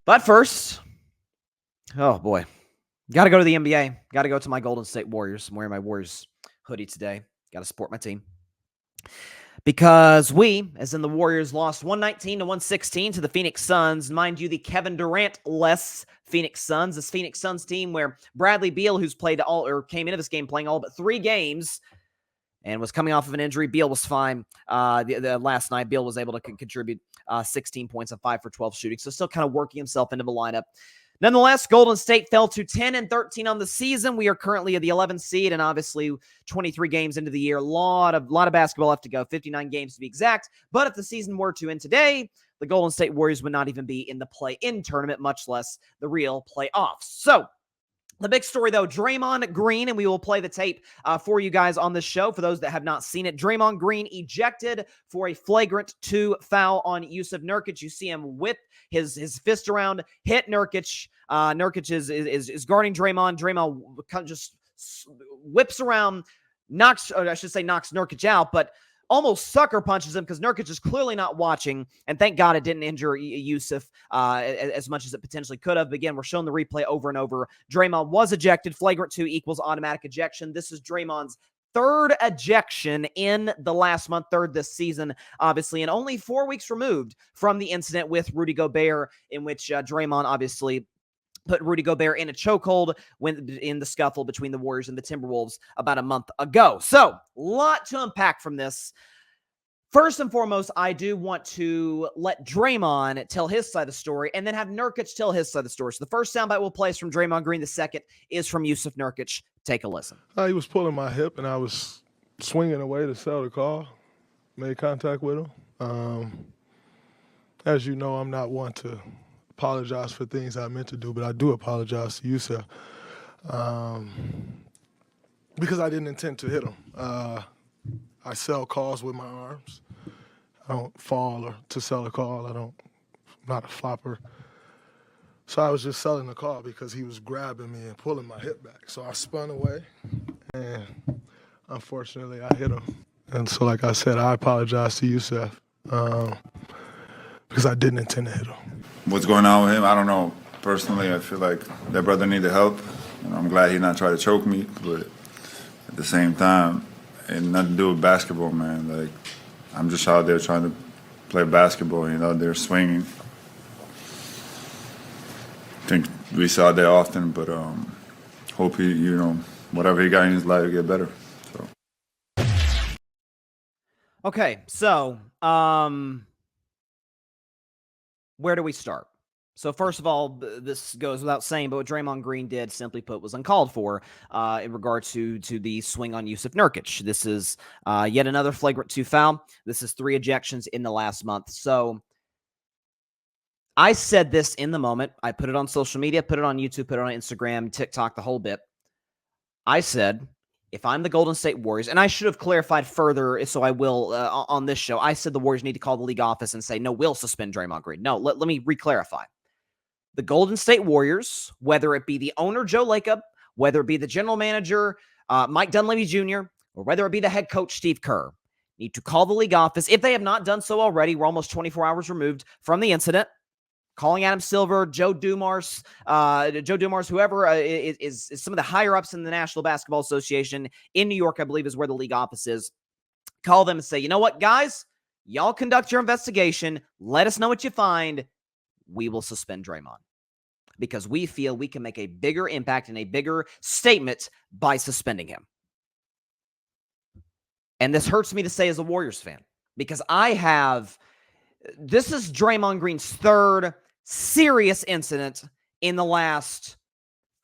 But first, oh boy, got to go to the NBA. Got to go to my Golden State Warriors. I'm wearing my Warriors hoodie today. Got to support my team. Because we, as in the Warriors, lost 119 to 116 to the Phoenix Suns. Mind you, the Kevin Durant-less Phoenix Suns. This Phoenix Suns team where Bradley Beal, who's played all or came into this game playing all but 3 games and was coming off of an injury. Beal was fine. The last night, Beal was able to contribute 16 points and 5 for 12 shooting. So still kind of working himself into the lineup. Nonetheless, Golden State fell to 10-13 on the season. We are currently at the 11th seed, and obviously 23 games into the year. A lot of basketball left to go, 59 games to be exact. But if the season were to end today, the Golden State Warriors would not even be in the play-in tournament, much less the real playoffs. So, the big story, though, Draymond Green, and we will play the tape for you guys on this show. For those that have not seen it, Draymond Green ejected for a flagrant 2 foul on Jusuf Nurkic. You see him whip his fist around, hit Nurkic. Nurkic is guarding Draymond. Draymond kind of just whips around, knocks Nurkic out, but almost sucker punches him because Nurkic is clearly not watching, and thank God it didn't injure Jusuf as much as it potentially could have. But again, we're showing the replay over and over. Draymond was ejected. Flagrant 2 equals automatic ejection. This is Draymond's 3rd ejection in the last month, 3rd this season, obviously, and only 4 weeks removed from the incident with Rudy Gobert, in which Draymond obviously put Rudy Gobert in a chokehold in the scuffle between the Warriors and the Timberwolves about a month ago. So, a lot to unpack from this. First and foremost, I do want to let Draymond tell his side of the story and then have Nurkic tell his side of the story. So the first soundbite we'll play is from Draymond Green. The second is from Jusuf Nurkic. Take a listen. He was pulling my hip, and I was swinging away to sell the call. Made contact with him. As you know, I'm not one to apologize for things I meant to do, but I do apologize to Jusuf because I didn't intend to hit him. I sell calls with my arms. I don't fall or to sell a call. I'm not a flopper. So I was just selling the call because he was grabbing me and pulling my hip back. So I spun away, and unfortunately I hit him. And so, like I said, I apologize to Jusuf because I didn't intend to hit him. What's going on with him, I don't know. Personally, I feel like that brother needed help. I'm glad he not tried to choke me, but at the same time, it had nothing to do with basketball, man. Like, I'm just out there trying to play basketball, they're swinging. I think we saw that often, but hope he, whatever he got in his life will get better. So. Okay, so where do we start? So first of all, this goes without saying, but what Draymond Green did, simply put, was uncalled for in regard to the swing on Jusuf Nurkic. This is yet another flagrant 2 foul. This is 3 ejections in the last month. So I said this in the moment. I put it on social media, put it on YouTube, put it on Instagram, TikTok, the whole bit. I said, if I'm the Golden State Warriors, and I should have clarified further, so I will on this show, I said the Warriors need to call the league office and say, no, we'll suspend Draymond Green. No, let me re-clarify. The Golden State Warriors, whether it be the owner, Joe Lacob, whether it be the general manager, Mike Dunleavy Jr., or whether it be the head coach, Steve Kerr, need to call the league office. If they have not done so already, we're almost 24 hours removed from the incident. Calling Adam Silver, Joe Dumars, whoever is some of the higher-ups in the National Basketball Association in New York, I believe, is where the league office is. Call them and say, you know what, guys? Y'all conduct your investigation. Let us know what you find. We will suspend Draymond because we feel we can make a bigger impact and a bigger statement by suspending him. And this hurts me to say as a Warriors fan because this is Draymond Green's 3rd serious incident in the last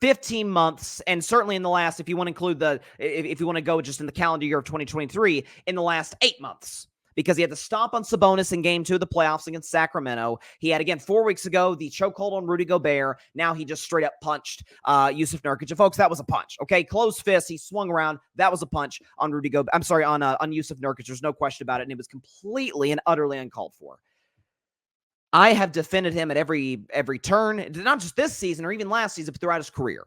15 months, and certainly in the last, if you want to include if you want to go just in the calendar year of 2023, in the last 8 months. Because he had to stop on Sabonis in Game 2 of the playoffs against Sacramento. He had, again, 4 weeks ago, the chokehold on Rudy Gobert. Now he just straight up punched Jusuf Nurkic. And folks, that was a punch, okay? Closed fist. He swung around. That was a punch on on Jusuf Nurkic. There's no question about it. And it was completely and utterly uncalled for. I have defended him at every turn, not just this season or even last season, but throughout his career.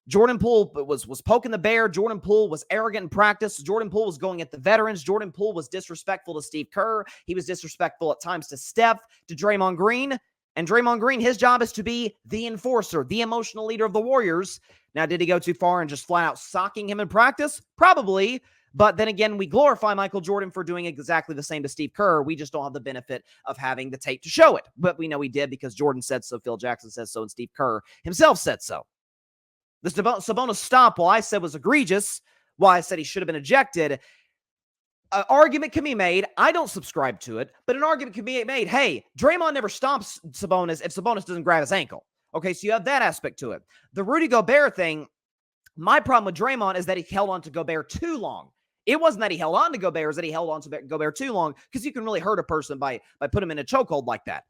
Jordan Poole was poking the bear. Jordan Poole was arrogant in practice. Jordan Poole was going at the veterans. Jordan Poole was disrespectful to Steve Kerr. He was disrespectful at times to Steph, to Draymond Green. And Draymond Green, his job is to be the enforcer, the emotional leader of the Warriors. Now, did he go too far and just flat out socking him in practice? Probably. But then again, we glorify Michael Jordan for doing exactly the same to Steve Kerr. We just don't have the benefit of having the tape to show it. But we know he did because Jordan said so, Phil Jackson said so, and Steve Kerr himself said so. The Sabonis stop, while I said was egregious, why I said he should have been ejected, an argument can be made. I don't subscribe to it, but an argument can be made. Hey, Draymond never stops Sabonis if Sabonis doesn't grab his ankle. Okay, so you have that aspect to it. The Rudy Gobert thing, my problem with Draymond is that he held on to Gobert too long. It wasn't that he held on to Gobert, it was that he held on to Gobert too long, because you can really hurt a person by putting him in a chokehold like that.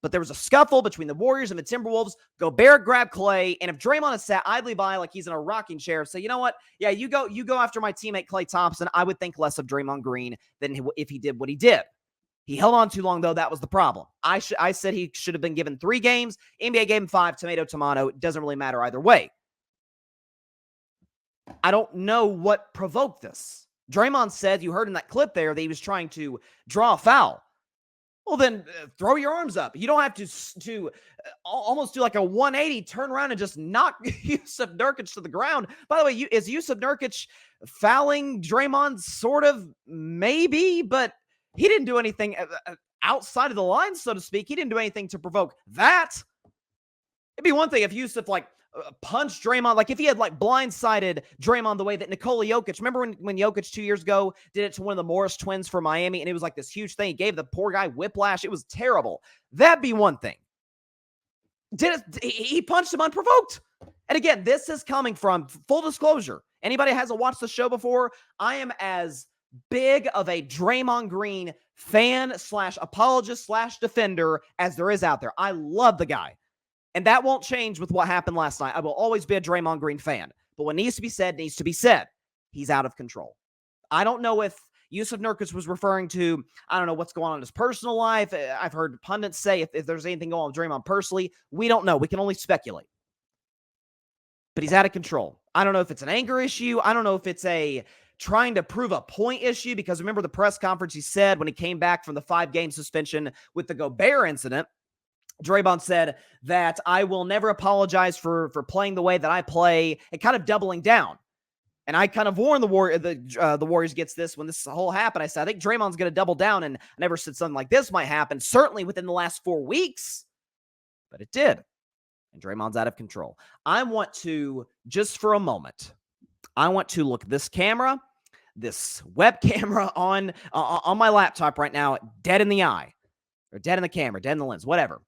But there was a scuffle between the Warriors and the Timberwolves. Gobert grabbed Klay, and if Draymond had sat idly by like he's in a rocking chair, say, you know what? Yeah, you go after my teammate Klay Thompson, I would think less of Draymond Green than if he did what he did. He held on too long, though. That was the problem. I said he should have been given 3 games. NBA gave him 5, tomato. It doesn't really matter either way. I don't know what provoked this. Draymond said, you heard in that clip there, that he was trying to draw a foul. Well, then throw your arms up. You don't have to almost do like a 180, turn around and just knock Yusuf Nurkic to the ground. By the way, is Yusuf Nurkic fouling Draymond? Sort of, maybe, but he didn't do anything outside of the line, so to speak. He didn't do anything to provoke that. It'd be one thing if Yusuf punched Draymond, like if he had blindsided Draymond the way that Nikola Jokic, remember when Jokic 2 years ago did it to one of the Morris twins for Miami, and it was like this huge thing. He gave the poor guy whiplash. It was terrible. That'd be one thing. He punched him unprovoked. And again, this is coming from, full disclosure, anybody who hasn't watched the show before, I am as big of a Draymond Green fan / apologist / defender as there is out there. I love the guy. And that won't change with what happened last night. I will always be a Draymond Green fan. But what needs to be said, needs to be said. He's out of control. I don't know if Yusuf Nurkic was referring to, I don't know what's going on in his personal life. I've heard pundits say if there's anything going on with Draymond personally. We don't know. We can only speculate. But he's out of control. I don't know if it's an anger issue. I don't know if it's a trying to prove a point issue, because remember the press conference he said when he came back from the 5-game suspension with the Gobert incident. Draymond said that I will never apologize for playing the way that I play, and kind of doubling down. And I kind of warned the Warriors against this when this whole happened. I said, I think Draymond's going to double down, and I never said something like this might happen, certainly within the last 4 weeks. But it did. And Draymond's out of control. I want to, just for a moment, I want to look at this camera, this web camera on my laptop right now, dead in the eye, or dead in the camera, dead in the lens, whatever.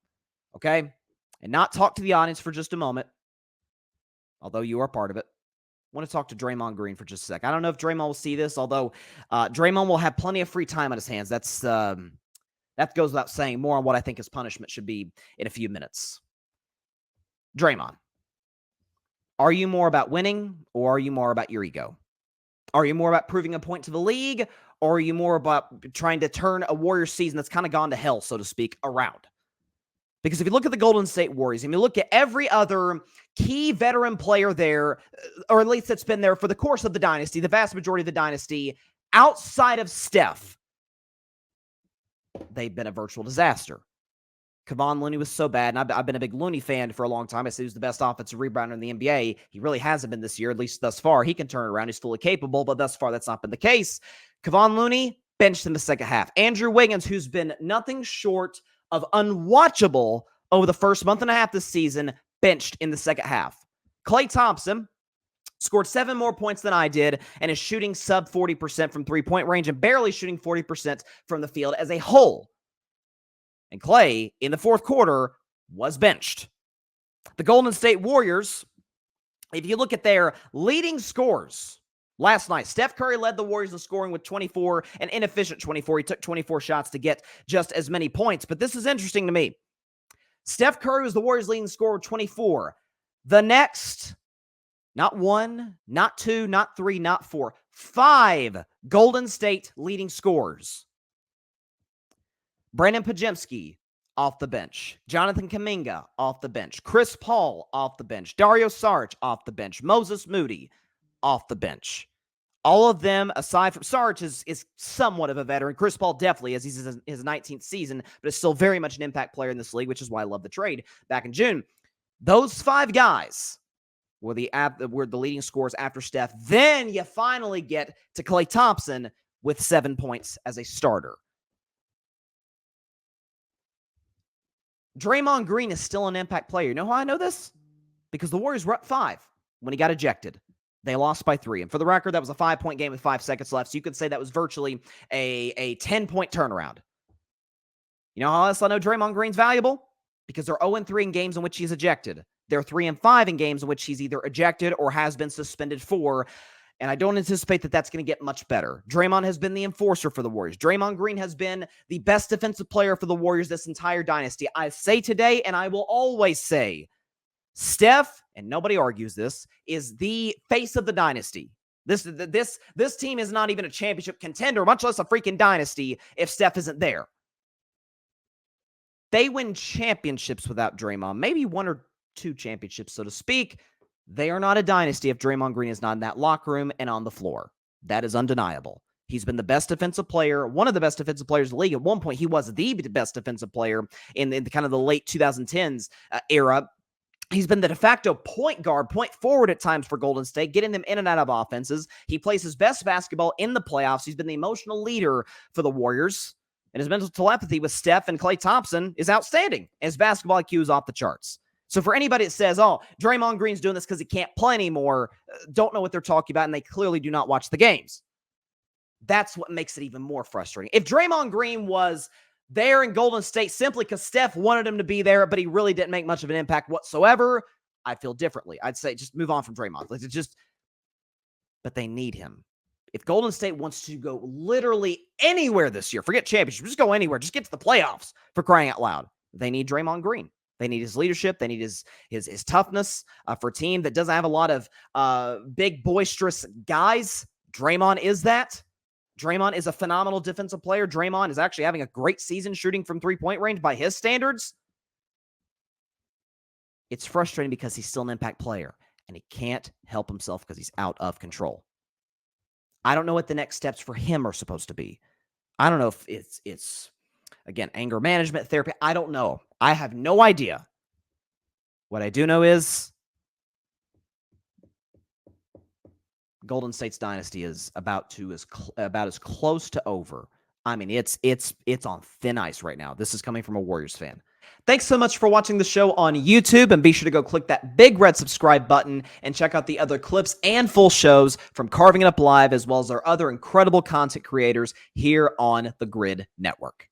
Okay? And not talk to the audience for just a moment, although you are part of it. I want to talk to Draymond Green for just a sec. I don't know if Draymond will see this, although Draymond will have plenty of free time on his hands. That goes without saying. More on what I think his punishment should be in a few minutes. Draymond, are you more about winning, or are you more about your ego? Are you more about proving a point to the league, or are you more about trying to turn a Warriors season that's kind of gone to hell, so to speak, around? Because if you look at the Golden State Warriors, and you look at every other key veteran player there, or at least that's been there for the course of the dynasty, the vast majority of the dynasty, outside of Steph, they've been a virtual disaster. Kevon Looney was so bad, and I've been a big Looney fan for a long time. I said he was the best offensive rebounder in the NBA. He really hasn't been this year, at least thus far. He can turn it around. He's fully capable, but thus far that's not been the case. Kevon Looney benched in the second half. Andrew Wiggins, who's been nothing short of unwatchable over the first month and a half this season, benched in the second half. Klay Thompson scored 7 more points than I did and is shooting sub 40% from three-point range and barely shooting 40% from the field as a whole. And Klay, in the fourth quarter, was benched. The Golden State Warriors, if you look at their leading scores last night, Steph Curry led the Warriors in scoring with 24, an inefficient 24. He took 24 shots to get just as many points. But this is interesting to me. Steph Curry was the Warriors' leading scorer with 24. The next, not 1, not 2, not 3, not 4, 5 Golden State leading scorers: Brandon Podziemski off the bench, Jonathan Kuminga off the bench, Chris Paul off the bench, Dario Saric off the bench, Moses Moody off the bench. All of them, aside from Sarge, is somewhat of a veteran. Chris Paul definitely is. He's in his 19th season, but is still very much an impact player in this league, which is why I love the trade back in June. Those 5 guys were the leading scorers after Steph. Then you finally get to Klay Thompson with 7 points as a starter. Draymond Green is still an impact player. You know how I know this? Because the Warriors were up 5 when he got ejected. They lost by 3. And for the record, that was a 5-point game with 5 seconds left. So you could say that was virtually a 10-point turnaround. You know how else I know Draymond Green's valuable? Because they're 0-3 in games in which he's ejected. They're 3-5 in games in which he's either ejected or has been suspended for. And I don't anticipate that that's going to get much better. Draymond has been the enforcer for the Warriors. Draymond Green has been the best defensive player for the Warriors this entire dynasty. I say today, and I will always say, Steph, and nobody argues this, is the face of the dynasty. This team is not even a championship contender, much less a freaking dynasty, if Steph isn't there. They win championships without Draymond, maybe 1 or 2 championships, so to speak. They are not a dynasty if Draymond Green is not in that locker room and on the floor. That is undeniable. He's been the best defensive player, one of the best defensive players in the league. At one point, he was the best defensive player in the kind of the late 2010s era. He's been the de facto point guard, point forward at times for Golden State, getting them in and out of offenses. He plays his best basketball in the playoffs. He's been the emotional leader for the Warriors. And his mental telepathy with Steph and Klay Thompson is outstanding. His basketball IQ is off the charts. So for anybody that says, oh, Draymond Green's doing this because he can't play anymore, don't know what they're talking about, and they clearly do not watch the games. That's what makes it even more frustrating. If Draymond Green was there in Golden State simply because Steph wanted him to be there, but he really didn't make much of an impact whatsoever, I feel differently. I'd say just move on from Draymond. But they need him. If Golden State wants to go literally anywhere this year, forget championship, just go anywhere, just get to the playoffs, for crying out loud, they need Draymond Green. They need his leadership. They need his toughness for a team that doesn't have a lot of big, boisterous guys. Draymond is that. Draymond is a phenomenal defensive player. Draymond is actually having a great season shooting from three-point range by his standards. It's frustrating because he's still an impact player, and he can't help himself because he's out of control. I don't know what the next steps for him are supposed to be. I don't know if it's again, anger management, therapy. I don't know. I have no idea. What I do know is Golden State's dynasty is about as close to over. I mean, it's on thin ice right now. This is coming from a Warriors fan. Thanks so much for watching the show on YouTube, and be sure to go click that big red subscribe button and check out the other clips and full shows from Carving It Up Live, as well as our other incredible content creators here on the Grid Network.